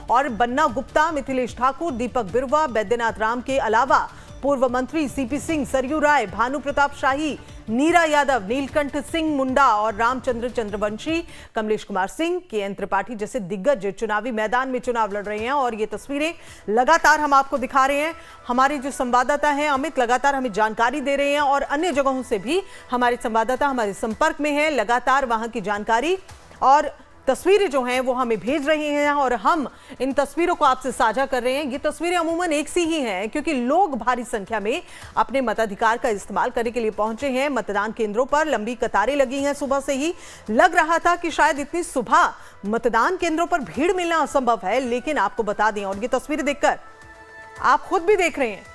और बन्ना गुप्ता, मिथिलेश ठाकुर, दीपक बिरुवा, बैद्यनाथ राम के अलावा पूर्व मंत्री सीपी सिंह, सरयू राय, भानु प्रताप शाही, नीरा यादव, नीलकंठ सिंह मुंडा और रामचंद्र चंद्रवंशी, कमलेश कुमार सिंह, के.एन. त्रिपाठी जैसे दिग्गज चुनावी मैदान में चुनाव लड़ रहे हैं। और ये तस्वीरें लगातार हम आपको दिखा रहे हैं। हमारे जो संवाददाता हैं अमित लगातार हमें जानकारी दे रहे हैं और अन्य जगहों से भी हमारे संवाददाता हमारे संपर्क में है, लगातार वहां की जानकारी और तस्वीरें जो हैं वो हमें भेज रही हैं और हम इन तस्वीरों को आपसे साझा कर रहे हैं। ये तस्वीरें अमूमन एक सी ही हैं क्योंकि लोग भारी संख्या में अपने मताधिकार का इस्तेमाल करने के लिए पहुंचे हैं। मतदान केंद्रों पर लंबी कतारें लगी हैं। सुबह से ही लग रहा था कि शायद इतनी सुबह मतदान केंद्रों पर भीड़ मिलना असंभव है, लेकिन आपको बता दें और ये तस्वीरें देखकर आप खुद भी देख रहे हैं,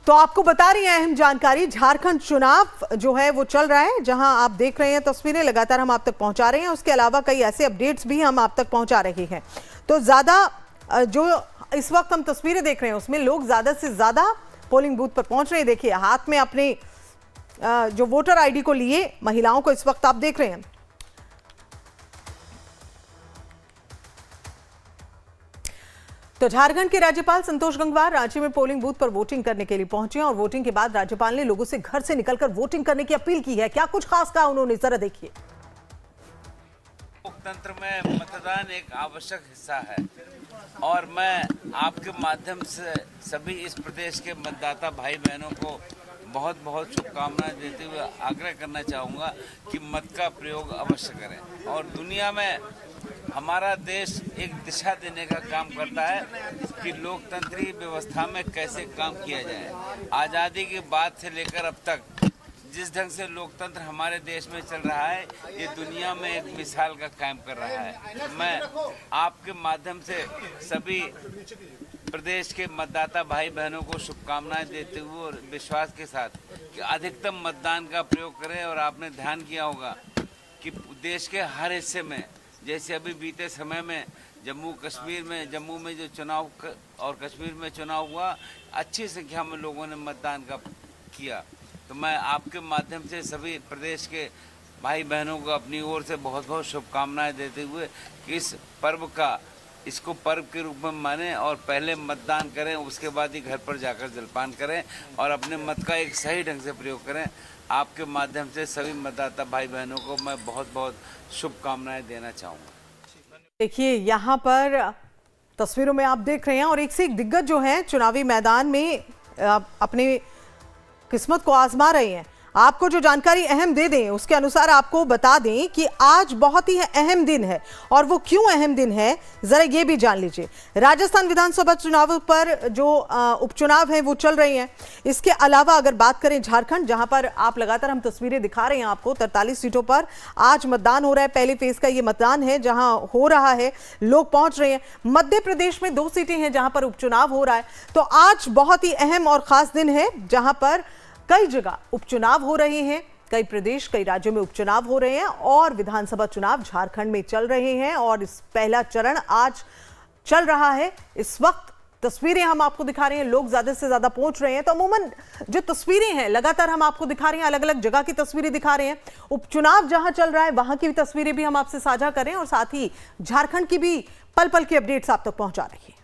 तो आपको बता रही है अहम जानकारी। झारखंड चुनाव जो है वो चल रहा है, जहां आप देख रहे हैं तस्वीरें लगातार हम आप तक पहुंचा रहे हैं। उसके अलावा कई ऐसे अपडेट्स भी हम आप तक पहुंचा रहे हैं। तो ज्यादा जो इस वक्त हम तस्वीरें देख रहे हैं उसमें लोग ज्यादा से ज्यादा पोलिंग बूथ पर पहुंच रहे हैं। देखिए हाथ में अपने जो वोटर आईडी को लिए महिलाओं को इस वक्त आप देख रहे हैं। तो झारखंड के राज्यपाल संतोष गंगवार रांची में पोलिंग बूथ पर वोटिंग करने के लिए पहुंचे और वोटिंग के बाद राज्यपाल ने लोगों से घर से निकलकर वोटिंग करने की अपील की है। क्या कुछ खास कहा उन्होंने, जरा देखिए। लोकतंत्र में मतदान एक आवश्यक हिस्सा है और मैं आपके माध्यम से सभी इस प्रदेश के मतदाता भाई बहनों को बहुत बहुत शुभकामनाएं देते हुए आग्रह करना चाहूँगा कि मत का प्रयोग अवश्य करें। और दुनिया में हमारा देश एक दिशा देने का काम करता है कि लोकतंत्रीय व्यवस्था में कैसे काम किया जाए। आज़ादी के बाद से लेकर अब तक जिस ढंग से लोकतंत्र हमारे देश में चल रहा है, ये दुनिया में एक मिसाल का कायम कर रहा है। मैं आपके माध्यम से सभी प्रदेश के मतदाता भाई बहनों को शुभकामनाएं देते हुए और विश्वास के साथ कि अधिकतम मतदान का प्रयोग करें। और आपने ध्यान किया होगा कि देश के हर हिस्से में, जैसे अभी बीते समय में जम्मू में जो चुनाव और कश्मीर में चुनाव हुआ, अच्छी संख्या में लोगों ने मतदान का किया। तो मैं आपके माध्यम से सभी प्रदेश के भाई बहनों को अपनी ओर से बहुत बहुत शुभकामनाएं देते हुए कि इसको पर्व के रूप में मानें और पहले मतदान करें, उसके बाद ही घर पर जाकर जलपान करें और अपने मत का एक सही ढंग से प्रयोग करें। आपके माध्यम से सभी मतदाता भाई बहनों को मैं बहुत बहुत शुभकामनाएं देना चाहूँगा। देखिए यहाँ पर तस्वीरों में आप देख रहे हैं और एक से एक दिग्गज जो हैं चुनावी मैदान में अपनी किस्मत को आजमा रहे हैं। आपको जो जानकारी अहम दे दें उसके अनुसार आपको बता दें कि आज बहुत ही अहम दिन है और वो क्यों अहम दिन है जरा ये भी जान लीजिए। राजस्थान विधानसभा चुनाव पर जो उपचुनाव है वो चल रहे हैं। इसके अलावा अगर बात करें झारखंड, जहां पर आप लगातार हम तस्वीरें दिखा रहे हैं आपको, 43 सीटों पर आज मतदान हो रहा है। पहले फेज का ये मतदान है जहां हो रहा है, लोग पहुंच रहे हैं। मध्य प्रदेश में 2 सीटें हैं जहां पर उपचुनाव हो रहा है। तो आज बहुत ही अहम और खास दिन है जहां पर कई जगह उपचुनाव हो रहे हैं, कई प्रदेश कई राज्यों में उपचुनाव हो रहे हैं और विधानसभा चुनाव झारखंड में चल रहे हैं और इस पहला चरण आज चल रहा है। इस वक्त तस्वीरें हम आपको दिखा रहे हैं, लोग ज्यादा से ज्यादा पहुंच रहे हैं। तो अमूमन जो तस्वीरें हैं लगातार हम आपको दिखा रहे हैं, अलग अलग जगह की तस्वीरें दिखा रहे हैं। उपचुनाव जहां चल रहा है वहां की भी तस्वीरें भी हम आपसे साझा कर रहे हैं और साथ ही झारखंड की भी पल पल की अपडेट्स आप तक पहुंचा रही है।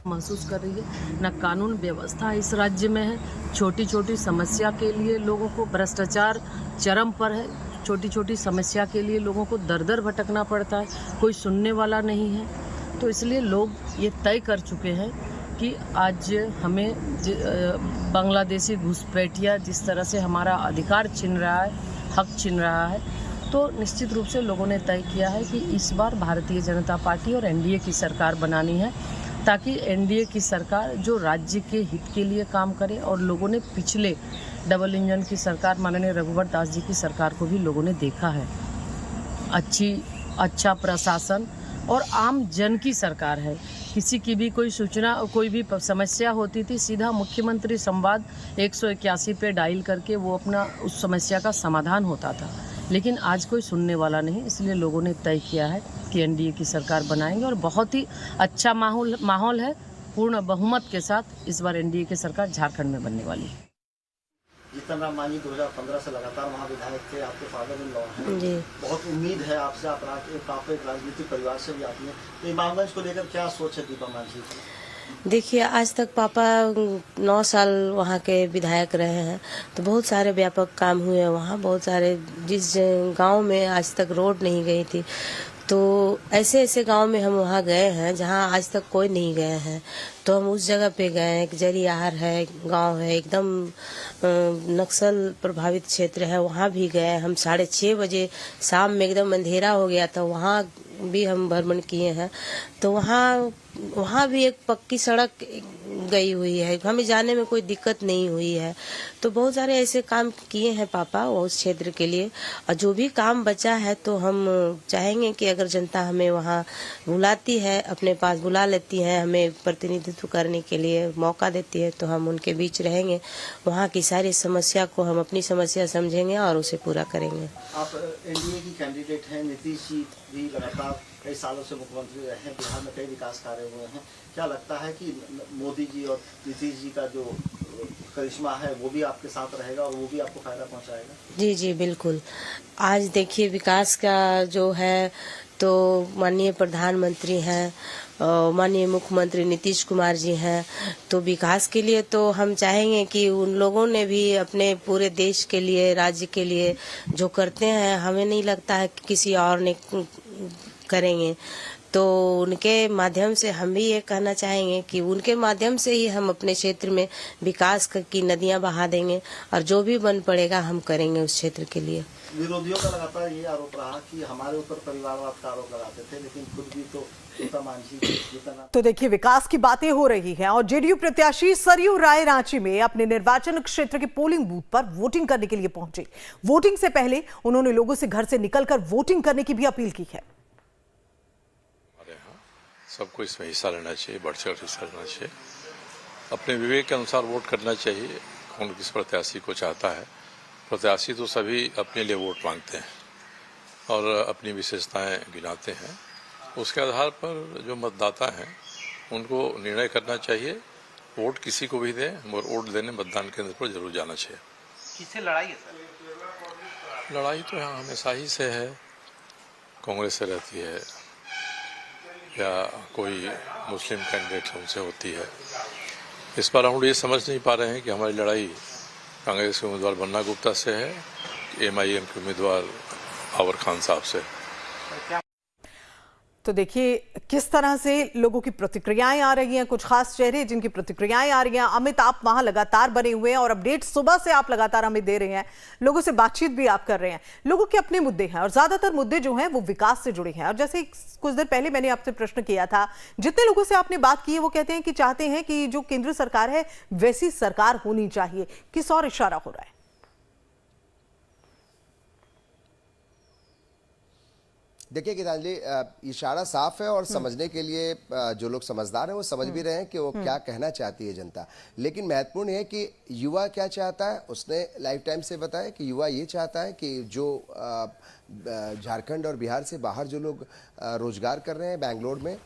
महसूस कर रही है ना, कानून व्यवस्था इस राज्य में है। छोटी छोटी समस्या के लिए लोगों को, भ्रष्टाचार चरम पर है। छोटी छोटी समस्या के लिए लोगों को दर दर भटकना पड़ता है, कोई सुनने वाला नहीं है। तो इसलिए लोग ये तय कर चुके हैं कि आज हमें बांग्लादेशी घुसपैठिया जिस तरह से हमारा अधिकार छीन रहा है, हक छीन रहा है, तो निश्चित रूप से लोगों ने तय किया है कि इस बार भारतीय जनता पार्टी और एनडीए की सरकार बनानी है, ताकि एनडीए की सरकार जो राज्य के हित के लिए काम करे। और लोगों ने पिछले डबल इंजन की सरकार माननीय रघुवर दास जी की सरकार को भी लोगों ने देखा है। अच्छा प्रशासन और आम जन की सरकार है। किसी की भी कोई सूचना, कोई भी समस्या होती थी, सीधा मुख्यमंत्री संवाद 181 पे डायल करके वो अपना उस समस्या का समाधान होता था। लेकिन आज कोई सुनने वाला नहीं, इसलिए लोगों ने तय किया है कि एनडीए की सरकार बनाएंगे और बहुत ही अच्छा माहौल है। पूर्ण बहुमत के साथ इस बार एनडीए की सरकार झारखंड में बनने वाली है। जीतन राम मांझी 2015 से लगातार वहाँ विधायक थे, आपके फादर इन लॉ हैं जी। बहुत उम्मीद है आपसे, आप एक राजनीतिक परिवार से भी आती हैं, तो इमामगंज को लेकर क्या सोच है दीपा मांझी की? देखिए, आज तक पापा 9 साल वहाँ के विधायक रहे हैं, तो बहुत सारे व्यापक काम हुए हैं वहाँ। बहुत सारे, जिस गांव में आज तक रोड नहीं गई थी, तो ऐसे ऐसे गांव में हम वहाँ गए हैं जहाँ आज तक कोई नहीं गए हैं। तो हम उस जगह पे गए, एक जरियाहर है गांव है, एकदम नक्सल प्रभावित क्षेत्र है, वहाँ भी गए हम। 6:30 बजे शाम में एकदम अंधेरा हो गया था, वहाँ भी हम भ्रमण किए हैं। तो वहाँ भी एक पक्की सड़क गई हुई है, हमें जाने में कोई दिक्कत नहीं हुई है। तो बहुत सारे ऐसे काम किए हैं पापा उस क्षेत्र के लिए, और जो भी काम बचा है तो हम चाहेंगे कि अगर जनता हमें वहाँ बुलाती है, अपने पास बुला लेती है, हमें प्रतिनिधित्व करने के लिए मौका देती है, तो हम उनके बीच रहेंगे। वहाँ की सारी समस्या को हम अपनी समस्या समझेंगे और उसे पूरा करेंगे। आप एनडीए की कैंडिडेट हैं, नीतीश जी भी लगातार कई सालों से मुख्यमंत्री रहे हैं, बिहार में कई विकास कार्य हुए हैं। क्या लगता है कि मोदी जी और नीतीश जी का जो करिश्मा है वो भी आपके साथ रहेगा और वो भी आपको फायदा पहुंचाएगा? जी जी बिल्कुल। आज देखिए, विकास का जो है तो माननीय प्रधानमंत्री हैं, माननीय मुख्यमंत्री नीतीश कुमार जी हैं, तो विकास के लिए तो हम चाहेंगे कि उन लोगों ने भी अपने पूरे देश के लिए, राज्य के लिए जो करते हैं, हमें नहीं लगता है कि किसी और ने करेंगे। तो उनके माध्यम से हम भी ये कहना चाहेंगे कि उनके माध्यम से ही हम अपने क्षेत्र में विकास की नदियां बहा देंगे, और जो भी बन पड़ेगा हम करेंगे उस क्षेत्र के लिए। विरोधियों का लगातार ये आरोप रहा कि हमारे ऊपर परिवारवाद का आरोप लगाते थे, लेकिन खुद भी तो दीपा मांझी। तो देखिए, विकास की बातें हो रही हैं और जेडीयू प्रत्याशी सरयू राय रांची में अपने निर्वाचन क्षेत्र के पोलिंग बूथ पर वोटिंग करने के लिए पहुंचे। वोटिंग से पहले उन्होंने लोगों से घर से निकलकर वोटिंग करने की भी अपील की है। सबको इसमें हिस्सा लेना चाहिए, बढ़ चढ़ हिस्सा लेना चाहिए, अपने विवेक के अनुसार वोट करना चाहिए। कौन किस प्रत्याशी को चाहता है, प्रत्याशी तो सभी अपने लिए वोट मांगते हैं और अपनी विशेषताएं गिनाते हैं। उसके आधार पर जो मतदाता हैं उनको निर्णय करना चाहिए। वोट किसी को भी दें, मगर वोट देने मतदान केंद्र पर जरूर जाना चाहिए। किससे लड़ाई है सर? लड़ाई तो यहाँ हमेशा ही से है, कांग्रेस से रहती है या कोई मुस्लिम कैंडिडेट उनसे होती है। इस बार हम लोग ये समझ नहीं पा रहे हैं कि हमारी लड़ाई कांग्रेस के उम्मीदवार बन्ना गुप्ता से है, एमआईएम के उम्मीदवार आवर खान साहब से। तो देखिए किस तरह से लोगों की प्रतिक्रियाएं आ रही हैं, कुछ खास चेहरे जिनकी प्रतिक्रियाएं आ रही हैं। अमित, आप वहां लगातार बने हुए हैं और अपडेट सुबह से आप लगातार हमें दे रहे हैं, लोगों से बातचीत भी आप कर रहे हैं। लोगों के अपने मुद्दे हैं और ज्यादातर मुद्दे जो हैं वो विकास से जुड़े हैं। और जैसे कुछ देर पहले मैंने आपसे प्रश्न किया था, जितने लोगों से आपने बात की है वो कहते हैं कि चाहते हैं कि जो केंद्र सरकार है वैसी सरकार होनी चाहिए। किस और इशारा हो रहा है? देखिए गीतांजलि, इशारा साफ है और समझने के लिए जो लोग समझदार हैं वो समझ भी रहे हैं कि वो क्या कहना चाहती है जनता। लेकिन महत्वपूर्ण है कि युवा क्या चाहता है। उसने लाइफ टाइम से बताया कि युवा ये चाहता है कि जो झारखंड और बिहार से बाहर जो लोग रोजगार कर रहे हैं बेंगलोर में,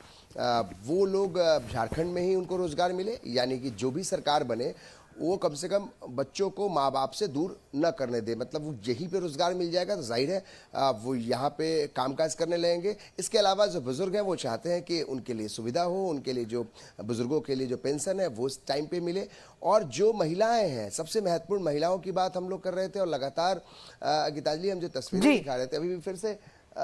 वो लोग झारखंड में ही उनको रोजगार मिले। यानी कि जो भी सरकार बने वो कम से कम बच्चों को माँ बाप से दूर न करने दे। मतलब वो यहीं पे रोजगार मिल जाएगा तो जाहिर है वो यहाँ पे कामकाज करने लगेंगे। इसके अलावा जो बुजुर्ग हैं वो चाहते हैं कि उनके लिए सुविधा हो, उनके लिए जो बुजुर्गों के लिए जो पेंशन है वो इस टाइम पे मिले। और जो महिलाएं हैं, सबसे महत्वपूर्ण महिलाओं की बात हम लोग कर रहे थे और लगातार गीतांजलि हम जो तस्वीरें दिखा रहे थे, अभी भी फिर से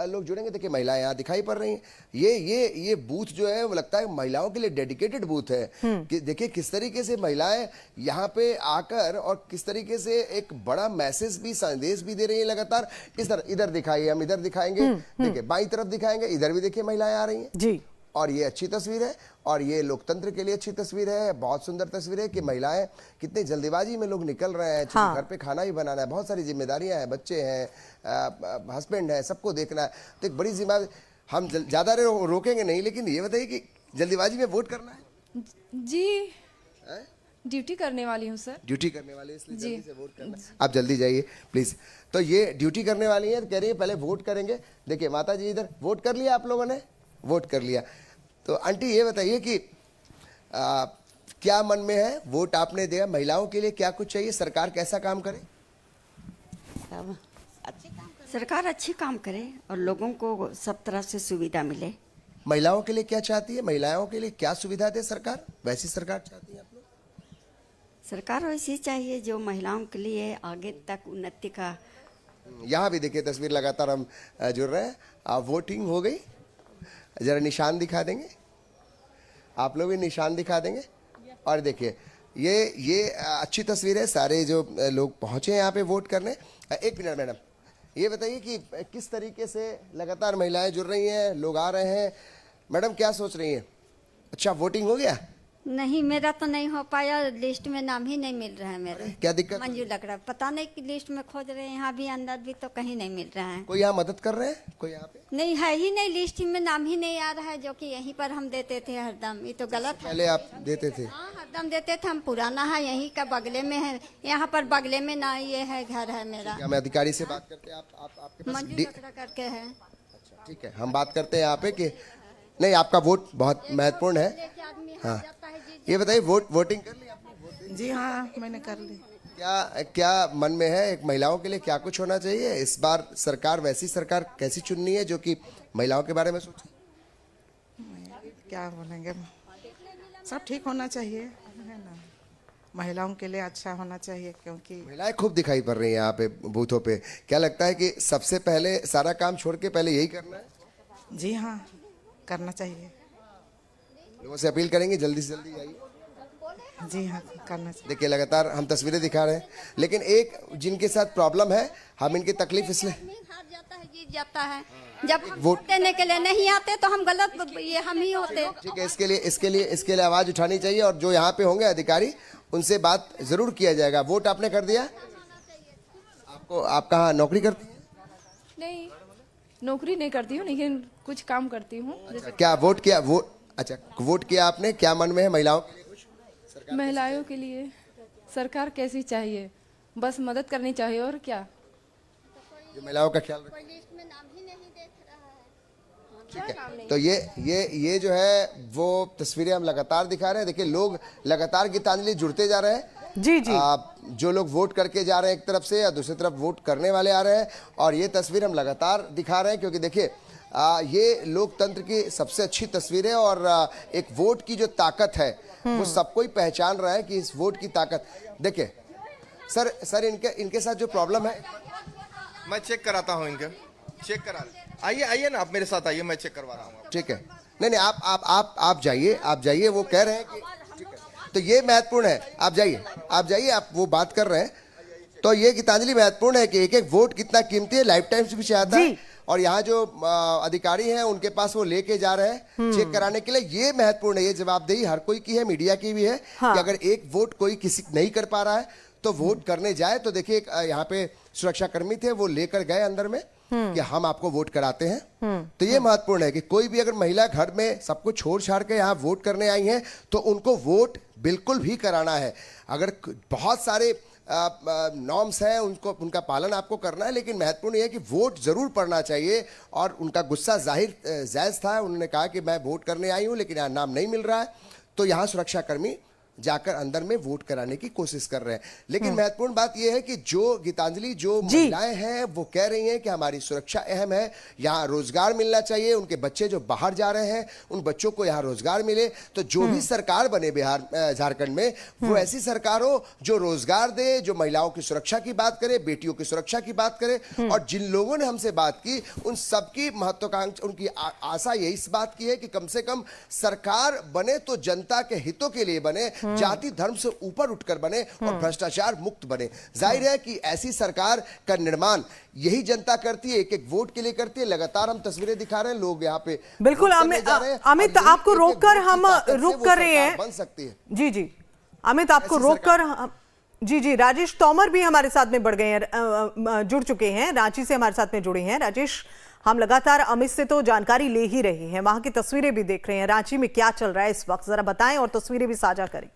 लोग जुड़ेंगे। देखिए महिलाएं यहाँ दिखाई पड़ रही हैं। ये बूथ जो है वो लगता है महिलाओं के लिए डेडिकेटेड बूथ है कि देखिए किस तरीके से महिलाएं यहाँ पे आकर और किस तरीके से एक बड़ा मैसेज भी, संदेश भी दे रही है लगातार। इधर दिखाइए, हम इधर दिखाएंगे, देखिए बाईं तरफ दिखाएंगे, इधर भी देखिए महिलाएं आ रही हैं जी। और ये अच्छी तस्वीर है और ये लोकतंत्र के लिए अच्छी तस्वीर है। बहुत सुंदर तस्वीर है कि महिलाएं कितने जल्दीबाजी में लोग निकल रहे हैं। हाँ। घर पे खाना भी बनाना है, बहुत सारी जिम्मेदारियां हैं, बच्चे हैं, हस्बैंड है, सबको देखना है। तो एक बड़ी जिम्मेदारी, हम ज्यादा रोकेंगे नहीं, लेकिन ये बताइए कि जल्दीबाजी में वोट करना है? जी ड्यूटी करने वाली हूँ सर। ड्यूटी करने वाली है, इसलिए जल्दी से वोट करना है। आप जल्दी जाइए प्लीज। तो ये ड्यूटी करने वाली है, कह रही है पहले वोट करेंगे। देखिए माता जी इधर वोट कर लिया, आप लोगों ने वोट कर लिया। तो आंटी ये बताइए कि क्या मन में है? वोट आपने दिया, महिलाओं के लिए क्या कुछ चाहिए? सरकार कैसा काम करे? सरकार अच्छी काम करे और लोगों को सब तरह से सुविधा मिले। महिलाओं के लिए क्या चाहती है? महिलाओं के लिए क्या सुविधा दे सरकार? वैसी सरकार चाहती है आप लोग? सरकार वैसी चाहिए जो महिलाओं के लिए आगे तक उन्नति का। यहाँ भी देखिए तस्वीर लगातार हम जुड़ रहे हैं। वोटिंग हो गई, जरा निशान दिखा देंगे, आप लोग भी निशान दिखा देंगे। और देखिए ये अच्छी तस्वीर है, सारे जो लोग पहुंचे हैं यहाँ पे वोट करने। एक मिनट मैडम, ये बताइए कि किस तरीके से लगातार महिलाएं जुड़ रही हैं, लोग आ रहे हैं। मैडम क्या सोच रही हैं? अच्छा, वोटिंग हो गया? नहीं, मेरा तो नहीं हो पाया, लिस्ट में नाम ही नहीं मिल रहा है मेरा। क्या दिक्कत? मंजू लग रहा है, पता नहीं कि लिस्ट में खोज रहे हैं, यहाँ भी अंदर भी तो कहीं नहीं मिल रहा है। कोई यहाँ मदद कर रहे हैं? कोई यहाँ पे नहीं है ही नहीं, लिस्ट में नाम ही नहीं आ रहा है, जो कि यहीं पर हम देते थे हरदम। ये तो गलत है। पहले आप देते थे? हाँ, हरदम देते थे हम, पुराना है, यहीं का बगले में है, यहाँ पर बगले में ना ये है, घर है मेरा। हम अधिकारी से बात करते हैं, आपके पास मंजू लकड़ा करके है। अच्छा ठीक है, हम बात करते हैं यहाँ पे कि नहीं, आपका वोट बहुत महत्वपूर्ण है। हाँ, ये बताइए वोटिंग कर ली आपने? जी हाँ, मैंने कर ली। क्या मन में है? एक महिलाओं के लिए क्या कुछ होना चाहिए इस बार? सरकार वैसी सरकार कैसी चुननी है जो कि महिलाओं के बारे में सोचे? क्या बोलेंगे, सब ठीक होना चाहिए, है ना। महिलाओं के लिए अच्छा होना चाहिए, क्योंकि महिलाएं खूब दिखाई पड़ रही हैं यहाँ पे बूथों पे। क्या लगता है कि सबसे पहले सारा काम छोड़ के पहले यही करना है? जी हाँ, करना चाहिए। लोगों से अपील करेंगे जल्दी से जल्दी आइए। जी हाँ, करना चाहिए। देखिए लगातार हम तस्वीरें दिखा रहे हैं, लेकिन एक जिनके साथ प्रॉब्लम है, हम इनकी तकलीफ इसलिए हार जाता है, जीत जाता है। जब वोट देने के लिए नहीं आते तो हम गलत, ये हम ही होते। ठीक है, इसके लिए आवाज उठानी चाहिए और जो यहाँ पे होंगे अधिकारी, उनसे बात जरूर किया जाएगा। वोट आपने कर दिया? आप कहाँ नौकरी करती हैं? नहीं, नौकरी नहीं करती हूँ, लेकिन कुछ काम करती हूँ। अच्छा, क्या वोट किया? वोट किया आपने? क्या मन में है महिलाओं के लिए कुछ? महिलाओं के लिए सरकार कैसी चाहिए? बस मदद करनी चाहिए, और क्या। जो महिलाओं का ख्याल रखे। ठीक है, तो ये जो है वो तस्वीरें हम लगातार दिखा रहे हैं। देखिए लोग लगातार गीतांजलि जुड़ते जा रहे हैं। जी जी, जो लोग वोट करके जा रहे हैं एक तरफ से, या दूसरी तरफ वोट करने वाले आ रहे हैं, और ये तस्वीर हम लगातार दिखा रहे हैं क्योंकि देखिए ये लोकतंत्र की सबसे अच्छी तस्वीर है। और एक वोट की जो ताकत है वो सब कोई पहचान रहा है कि इस वोट की ताकत। देखिए सर इनके साथ जो प्रॉब्लम है, मैं चेक कराता हूँ, इनका चेक करा। आइए ना, आप मेरे साथ आइए, मैं चेक करवा रहा हूँ। ठीक है, नहीं आप जाइए, वो कह रहे हैं कि ठीक है, तो ये महत्वपूर्ण है। आप जाइए, आप वो बात कर रहे हैं, तो ये गीतांजलि महत्वपूर्ण है कि एक एक वोट कितना कीमती है, लाइफ टाइम से भी आता है। और यहाँ जो अधिकारी हैं उनके पास वो लेके जा रहे हैं चेक कराने के लिए, ये महत्वपूर्ण है। ये जवाबदेही हर कोई की है, मीडिया की भी है। हाँ। कि अगर एक वोट कोई किसी नहीं कर पा रहा है तो वोट करने जाए। तो देखिए यहाँ पे सुरक्षा कर्मी थे, वो लेकर गए अंदर में कि हम आपको वोट कराते हैं। तो ये महत्वपूर्ण है कि कोई भी अगर महिला घर में सब कुछ छोड़ छाड़ के यहाँ वोट करने आई हैं तो उनको वोट बिल्कुल भी कराना है। अगर बहुत सारे नॉर्म्स हैं, उनका पालन आपको करना है, लेकिन महत्वपूर्ण यह है कि वोट जरूर पड़ना चाहिए। और उनका गुस्सा जायज था। उन्होंने कहा कि मैं वोट करने आई हूं लेकिन यहाँ नाम नहीं मिल रहा है, तो यहाँ सुरक्षाकर्मी जाकर अंदर में वोट कराने की कोशिश कर रहे हैं। लेकिन महत्वपूर्ण बात यह है कि जो गीतांजलि जो महिलाएं हैं वो कह रही हैं कि हमारी सुरक्षा अहम है, यहाँ रोजगार मिलना चाहिए, उनके बच्चे जो बाहर जा रहे हैं उन बच्चों को यहाँ रोजगार मिले। तो जो भी सरकार बने बिहार झारखंड में, वो ऐसी सरकार हो जो रोजगार दे, जो महिलाओं की सुरक्षा की बात करे, बेटियों की सुरक्षा की बात करे। और जिन लोगों ने हमसे बात की उन सबकी महत्वाकांक्षा, उनकी आशा यही इस बात की है कि कम से कम सरकार बने तो जनता के हितों के लिए बने, जाति धर्म से ऊपर उठकर बने और भ्रष्टाचार मुक्त बने। जाहिर है कि ऐसी सरकार का निर्माण यही जनता करती है, एक एक वोट के लिए करती है। लगातार हम तस्वीरें दिखा रहे हैं, लोग यहाँ पे बिल्कुल अमित आपको रोककर हम रुक कर रहे हैं, बन सकती है। जी अमित आपको रोककर जी राजेश तोमर भी हमारे साथ में बढ़ गए हैं, जुड़ चुके हैं, रांची से हमारे साथ में जुड़े हैं। राजेश, हम लगातार अमित से तो जानकारी ले ही रहे हैं, वहां की तस्वीरें भी देख रहे हैं, रांची में क्या चल रहा है इस वक्त, जरा बताएं और तस्वीरें भी साझा करें।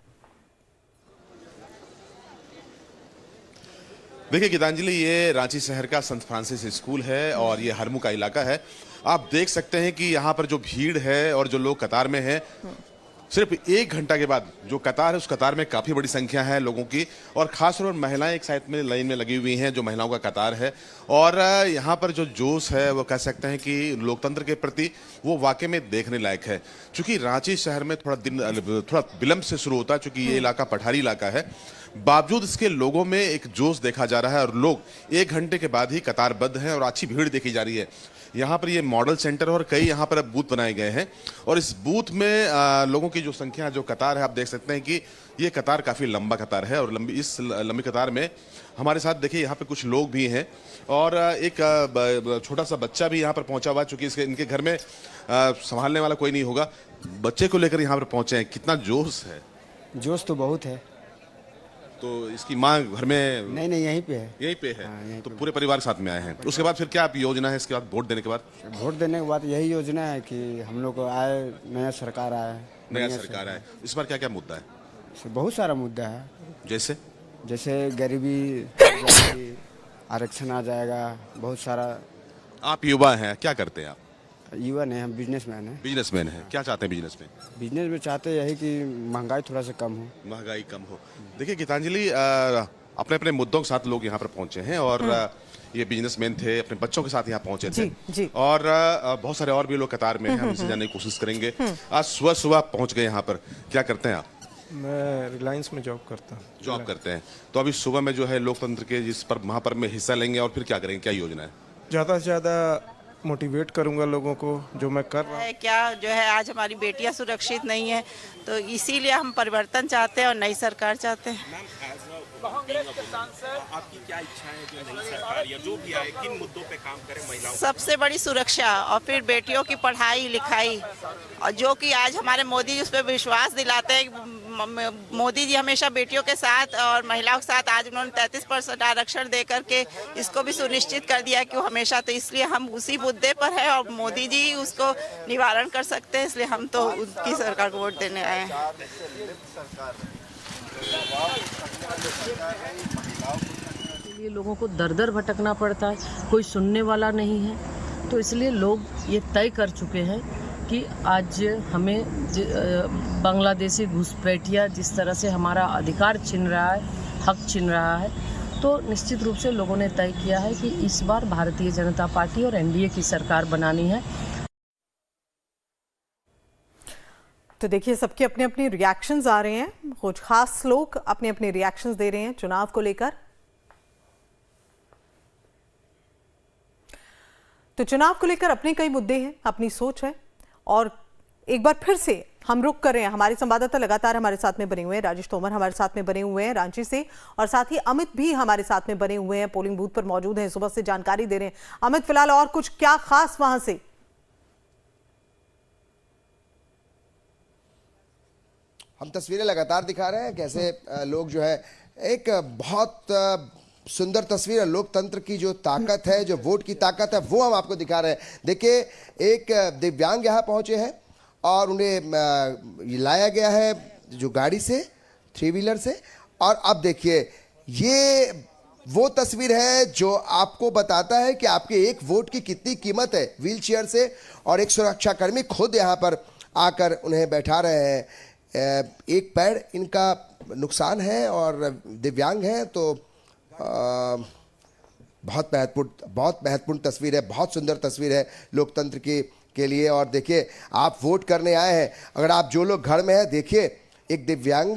देखिए गीतांजलि, ये रांची शहर का संत फ्रांसिस स्कूल है और ये हरमू का इलाका है। आप देख सकते हैं कि यहाँ पर जो भीड़ है और जो लोग कतार में हैं, सिर्फ 1 घंटा के बाद जो कतार है उस कतार में काफी बड़ी संख्या है लोगों की, और खासतौर पर महिलाएं एक साइड में लाइन में लगी हुई हैं, जो महिलाओं का कतार है। और यहाँ पर जो जोश है वो कह सकते हैं कि लोकतंत्र के प्रति वो वाकई में देखने लायक है। चूंकि रांची शहर में थोड़ा विलंब से शुरू होता है, चूंकि ये इलाका पठारी इलाका है, बावजूद इसके लोगों में एक जोश देखा जा रहा है और लोग 1 घंटे के बाद ही कतारबद्ध हैं और अच्छी भीड़ देखी जा रही है। यहाँ पर ये मॉडल सेंटर और कई यहाँ पर अब बूथ बनाए गए हैं, और इस बूथ में लोगों की जो संख्या, जो कतार है, आप देख सकते हैं कि ये कतार काफी लंबा कतार है। और इस लंबी कतार में हमारे साथ देखिए यहाँ पे कुछ लोग भी हैं, और एक छोटा सा बच्चा भी यहाँ पर पहुंचा हुआ है, चूंकि इनके घर में संभालने वाला कोई नहीं होगा। बच्चे को लेकर यहाँ पर पहुंचे हैं, कितना जोश है? जोश तो बहुत है। तो इसकी माँ घर में नहीं यहीं पे है। यहीं पे है, तो पूरे परिवार साथ में आए हैं। उसके बाद फिर क्या आप योजना है इसके बाद, वोट देने के बाद? वोट देने के बाद यही योजना है कि हम लोग को आए, नया सरकार आए। नया सरकार आए। इस बार क्या क्या मुद्दा है? बहुत सारा मुद्दा है। जैसे गरीबी, आरक्षण आ जाएगा, बहुत सारा। आप युवा हैं, क्या करते हैं आप? युवा नहीं, हम बिजनेसमैन हैं। बिजनेसमैन हैं, क्या चाहते हैं बिजनेस में? बिजनेस में चाहते यही कि महंगाई थोड़ा सा कम हो। महंगाई कम हो। देखिए गीतांजलि, अपने अपने मुद्दों के साथ लोग यहाँ पर पहुंचे हैं, और ये बिजनेसमैन थे, अपने बच्चों के साथ यहाँ पहुंचे थे। जी। और बहुत सारे और भी लोग कतार में हैं, हम इनसे जानने की कोशिश करेंगे। आज सुबह पहुंच गए यहाँ पर, क्या करते हैं आप? मैं रिलायंस में जॉब करता हूँ। जॉब करते हैं, तो अभी सुबह में जो है लोकतंत्र के जिस पर महापर्व में हिस्सा लेंगे, और फिर क्या करेंगे, क्या योजना है? ज़्यादा से ज़्यादा मोटिवेट करूंगा लोगों को, जो मैं कर रहा हूँ। क्या जो है, आज हमारी बेटियां सुरक्षित नहीं है, तो इसीलिए हम परिवर्तन चाहते हैं और नई सरकार चाहते हैं। कांग्रेस के सांसद, आपकी क्या इच्छा है जो नई सरकार या जो भी आए, किन मुद्दों पे काम करे महिलाओं? सबसे बड़ी सुरक्षा, और फिर बेटियों की पढ़ाई लिखाई, और जो कि आज हमारे मोदी जी उस पर विश्वास दिलाते हैं। मोदी जी हमेशा बेटियों के साथ और महिलाओं के साथ, आज उन्होंने 33% आरक्षण दे करके इसको भी सुनिश्चित कर दिया कि वो हमेशा, तो इसलिए हम उसी मुद्दे पर है और मोदी जी उसको निवारण कर सकते हैं, इसलिए हम तो उनकी सरकार को वोट देने आए हैं। ये लोगों को दर दर भटकना पड़ता है, कोई सुनने वाला नहीं है, तो इसलिए लोग ये तय कर चुके हैं कि आज हमें बांग्लादेशी घुसपैठिया जिस तरह से हमारा अधिकार छीन रहा है, हक छीन रहा है, तो निश्चित रूप से लोगों ने तय किया है कि इस बार भारतीय जनता पार्टी और एनडीए की सरकार बनानी है। तो देखिए, सबके अपने अपने रिएक्शंस आ रहे हैं, कुछ खास लोग अपने अपने रिएक्शंस दे रहे हैं चुनाव को लेकर। तो चुनाव को लेकर अपने कई मुद्दे हैं, अपनी सोच है, और एक बार फिर से हम रुक कर रहे हैं। हमारे संवाददाता लगातार हमारे साथ में बने हुए हैं, राजेश तोमर हमारे साथ में बने हुए हैं रांची से, और साथ ही अमित भी हमारे साथ में बने हुए हैं, पोलिंग बूथ पर मौजूद हैं, सुबह से जानकारी दे रहे हैं। अमित, फिलहाल और कुछ क्या खास वहां से? हम तस्वीरें लगातार दिखा रहे हैं कैसे लोग जो है, एक बहुत सुंदर तस्वीर है लोकतंत्र की, जो ताकत है, जो वोट की ताकत है, वो हम आपको दिखा रहे हैं। देखिए, एक दिव्यांग यहाँ पहुंचे हैं और उन्हें लाया गया है जो गाड़ी से, 3 व्हीलर से, और अब देखिए ये वो तस्वीर है जो आपको बताता है कि आपके एक वोट की कितनी कीमत है। व्हील चेयर से, और एक सुरक्षाकर्मी खुद यहाँ पर आकर उन्हें बैठा रहे हैं। एक पैर इनका नुकसान है और दिव्यांग है, तो बहुत महत्वपूर्ण तस्वीर है, बहुत सुंदर तस्वीर है लोकतंत्र के लिए। और देखिए, आप वोट करने आए हैं, अगर आप जो लोग घर में हैं, देखिए एक दिव्यांग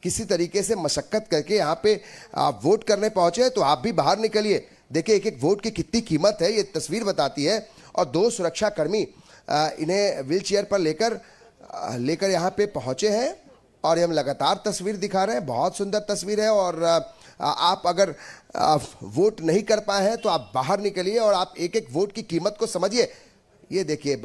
किसी तरीके से मशक्कत करके यहाँ पे आप वोट करने पहुंचे, तो आप भी बाहर निकलिए। देखिए एक एक वोट की कितनी कीमत है, ये तस्वीर बताती है। और 2 सुरक्षाकर्मी इन्हें व्हील चेयर पर लेकर यहाँ पे पहुंचे हैं, और हम लगातार तस्वीर दिखा रहे हैं। बहुत सुंदर तस्वीर है, और आप अगर वोट नहीं कर पाए हैं तो आप बाहर निकलिए और आप एक एक वोट की कीमत को समझिए। ये देखिए,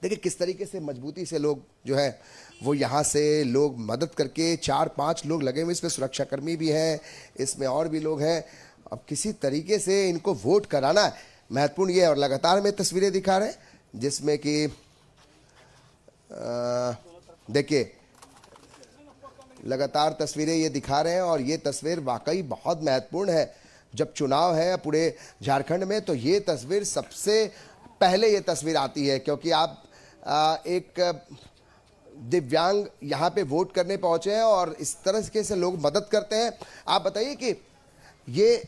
देखिए किस तरीके से मजबूती से लोग जो है वो यहाँ से लोग मदद करके, 4-5 लोग लगे हुए, इसमें सुरक्षाकर्मी भी हैं, इसमें और भी लोग हैं। अब किसी तरीके से इनको वोट कराना है, महत्वपूर्ण ये है। और लगातार में तस्वीरें दिखा रहे हैं जिसमें कि देखिए लगातार तस्वीरें ये दिखा रहे हैं, और ये तस्वीर वाकई बहुत महत्वपूर्ण है। जब चुनाव है पूरे झारखंड में, तो ये तस्वीर सबसे पहले ये तस्वीर आती है, क्योंकि आप एक दिव्यांग यहाँ पे वोट करने पहुंचे हैं और इस तरह से लोग मदद करते हैं। आप बताइए कि ये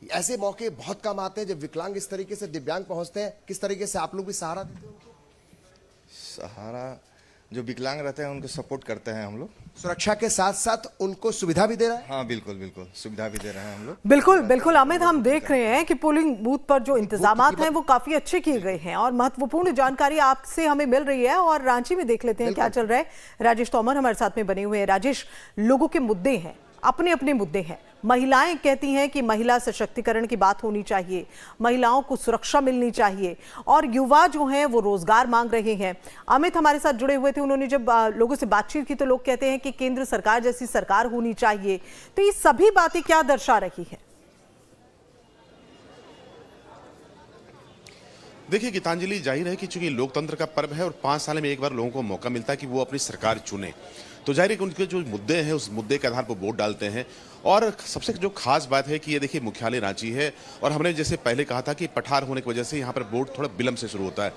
ऐसे मौके बहुत कम आते हैं जब विकलांग इस तरीके से दिव्यांग पहुंचते हैं, किस तरीके से आप लोग भी सहारा देते हैं उनको? सहारा जो विकलांग रहते हैं उनको सपोर्ट करते हैं हम लोग, सुरक्षा के साथ साथ उनको सुविधा भी दे रहे हैं। हाँ बिल्कुल बिल्कुल सुविधा भी दे रहे हैं हम लोग। बिल्कुल बिल्कुल अमित, हम देख रहे हैं कि पोलिंग बूथ पर जो इंतजामात हैं वो काफी अच्छे किए गए हैं और महत्वपूर्ण जानकारी आपसे हमें मिल रही है। और रांची में देख लेते हैं क्या चल रहा है। राजेश तोमर हमारे साथ में बने हुए हैं। राजेश, लोगों के मुद्दे हैं, अपने अपने मुद्दे हैं। महिलाएं कहती हैं कि महिला सशक्तिकरण की बात होनी चाहिए, महिलाओं को सुरक्षा मिलनी चाहिए और युवा जो हैं वो रोजगार मांग रहे हैं। अमित हमारे साथ जुड़े हुए थे, उन्होंने जब लोगों से बातचीत की तो लोग कहते हैं कि केंद्र सरकार जैसी सरकार होनी चाहिए। तो ये सभी बातें क्या दर्शा रही हैं? देखिए गीतांजलि, जाहिर है कि चूंकि लोकतंत्र का पर्व है और 5 साल में एक बार लोगों को मौका मिलता है कि वो अपनी सरकार चुने, तो जाहिर है कि उनके जो मुद्दे हैं उस मुद्दे के आधार पर वोट डालते हैं। और सबसे जो खास बात है कि ये देखिए मुख्यालय रांची है और हमने जैसे पहले कहा था कि पठार होने की वजह से यहाँ पर वोट थोड़ा विलंब से शुरू होता है।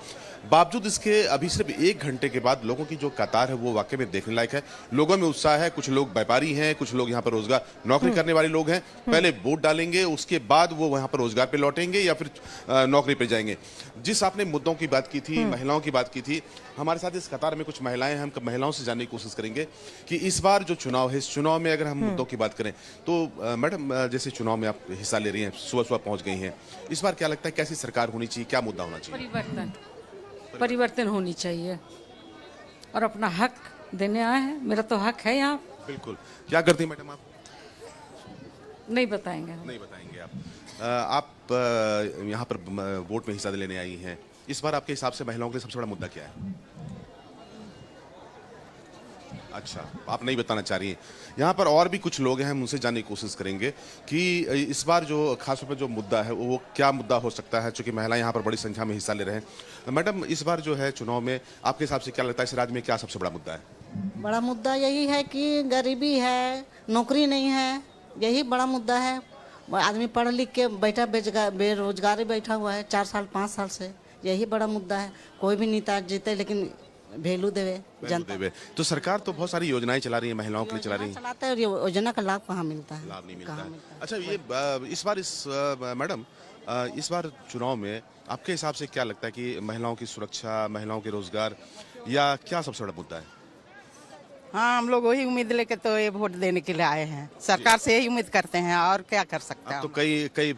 बावजूद इसके अभी सिर्फ 1 घंटे के बाद लोगों की जो कतार है वो वाकई में देखने लायक है। लोगों में उत्साह है, कुछ लोग व्यापारी हैं, कुछ लोग यहाँ पर रोजगार नौकरी करने वाले लोग हैं। पहले वोट डालेंगे, उसके बाद वो वहाँ पर रोजगार पे लौटेंगे या फिर नौकरी पे जाएंगे। जिस आपने मुद्दों की बात की थी, महिलाओं की बात की थी, हमारे साथ इस कतार में कुछ महिलाएं हैं। हम महिलाओं से जानने की कोशिश करेंगे कि इस बार जो चुनाव है, इस चुनाव में अगर हम मुद्दों की बात करें तो मैडम, जैसे चुनाव में आप हिस्सा ले रही हैं, सुबह पहुंच गई हैं, इस बार क्या लगता है कैसी सरकार होनी चाहिए, क्या मुद्दा होना चाहिए? परिवर्तन होनी चाहिए और अपना हक देने आए हैं। मेरा तो हक है यहाँ। बिल्कुल। क्या करती हैं मैडम आप? नहीं बताएंगे। नहीं बताएंगे आप यहाँ पर वोट में हिस्सा लेने आई हैं। इस बार आपके हिसाब से महिलाओं के लिए सबसे बड़ा मुद्दा क्या है? अच्छा, आप नहीं बताना चाह रही हैं। यहाँ पर और भी कुछ लोग हैं, हम उनसे जानने की कोशिश करेंगे कि इस बार जो खास तौर पर जो मुद्दा है वो क्या मुद्दा हो सकता है, चूंकि महिलाएं यहाँ पर बड़ी संख्या में हिस्सा ले रहे हैं। मैडम, इस बार जो है चुनाव में आपके हिसाब से क्या लगता है इस राज्य में क्या सबसे बड़ा मुद्दा है? बड़ा मुद्दा यही है कि गरीबी है, नौकरी नहीं है, यही बड़ा मुद्दा है। आदमी पढ़ लिख के बैठा बेरोजगारी बैठा हुआ है 4 साल 5 साल से, यही बड़ा मुद्दा है। कोई भी नेता जीते लेकिन वैल्यू देवे जनता। तो सरकार तो बहुत सारी योजनाएं चला रही है, महिलाओं के लिए चला रही है, चलाते हैं, योजना का लाभ कहाँ मिलता है? लाभ नहीं मिलता है। अच्छा, ये मैडम, इस बार चुनाव में आपके हिसाब से क्या लगता है कि महिलाओं की सुरक्षा, महिलाओं के रोजगार या क्या सबसे बड़ा मुद्दा है? हाँ, हम लोग वही उम्मीद लेके तो ये वोट देने के लिए आए हैं। सरकार से यही उम्मीद करते हैं और क्या कर सकते हैं। तो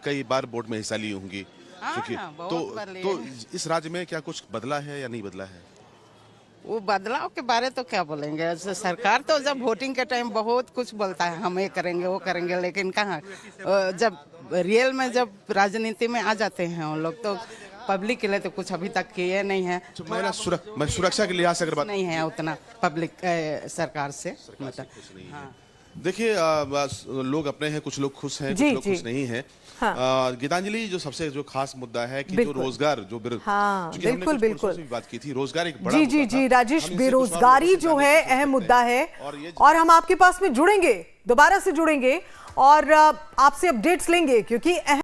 कई बार वोट में हिस्सा ली होंगी, तो इस राज्य में क्या कुछ बदला है या नहीं बदला है? वो बदलाव के बारे तो क्या बोलेंगे। सरकार तो जब वोटिंग के टाइम बहुत कुछ बोलता है, हम ये करेंगे वो करेंगे, लेकिन कहाँ जब रियल में जब राजनीति में आ जाते हैं उन लोग तो पब्लिक के लिए तो कुछ अभी तक किए नहीं है। सुरक्षा के लिहाज से अगर बात नहीं है उतना पब्लिक सरकार से, मतलब देखिए लोग अपने हैं, कुछ लोग खुश हैं, कुछ लोग खुश नहीं हैं। हाँ। गीतांजलि, जो सबसे जो खास मुद्दा है कि जो रोजगार जो हाँ, बिल्कुल बिल्कुल बात की थी, रोजगार एक बड़ा जी राजेश, बेरोजगारी जो है अहम मुद्दा है और हम आपके पास में जुड़ेंगे, दोबारा से जुड़ेंगे और आपसे अपडेट्स लेंगे क्योंकि